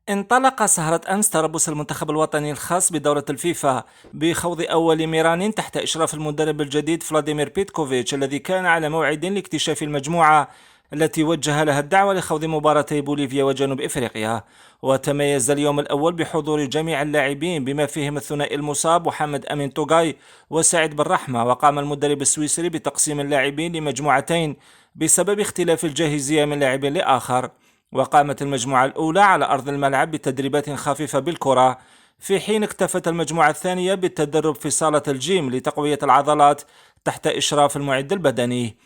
انطلق سهرة أمس تربص المنتخب الوطني الخاص بدورة الفيفا بخوض أول ميران تحت إشراف المدرب الجديد فلاديمير بيتكوفيتش الذي كان على موعد لاكتشاف المجموعة التي وجه لها الدعوة لخوض مباراتي بوليفيا وجنوب إفريقيا. وتميز اليوم الأول بحضور جميع اللاعبين بما فيهم الثنائي المصاب محمد أمين توغاي وسعيد بالرحمة. وقام المدرب السويسري بتقسيم اللاعبين لمجموعتين بسبب اختلاف الجاهزية من لاعب لآخر. وقامت المجموعة الأولى على أرض الملعب بتدريبات خفيفة بالكرة، في حين اكتفت المجموعة الثانية بالتدرب في صالة الجيم لتقوية العضلات تحت إشراف المعد البدني.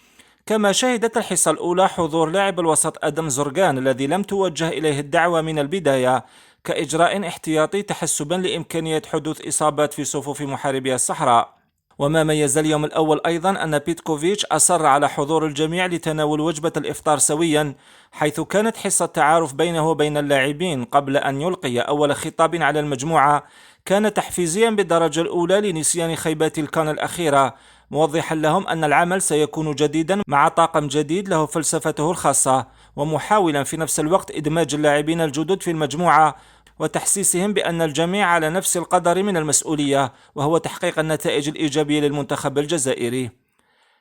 كما شهدت الحصة الأولى حضور لاعب الوسط أدم زرقان الذي لم توجه إليه الدعوة من البداية كإجراء احتياطي تحسبا لإمكانية حدوث إصابات في صفوف محاربي الصحراء. وما ميز اليوم الأول أيضا أن بيتكوفيتش أصر على حضور الجميع لتناول وجبة الإفطار سويا، حيث كانت حصة تعارف بينه وبين اللاعبين قبل أن يلقي أول خطاب على المجموعة كان تحفيزيا بالدرجة الأولى لنسيان خيبات الكان الأخيرة، موضحا لهم أن العمل سيكون جديدا مع طاقم جديد له فلسفته الخاصة، ومحاولا في نفس الوقت إدماج اللاعبين الجدد في المجموعة وتحسيسهم بأن الجميع على نفس القدر من المسؤولية، وهو تحقيق النتائج الإيجابية للمنتخب الجزائري.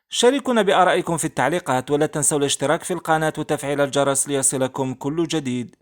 شاركونا بآرائكم في التعليقات، ولا تنسوا الاشتراك في القناة وتفعيل الجرس ليصلكم كل جديد.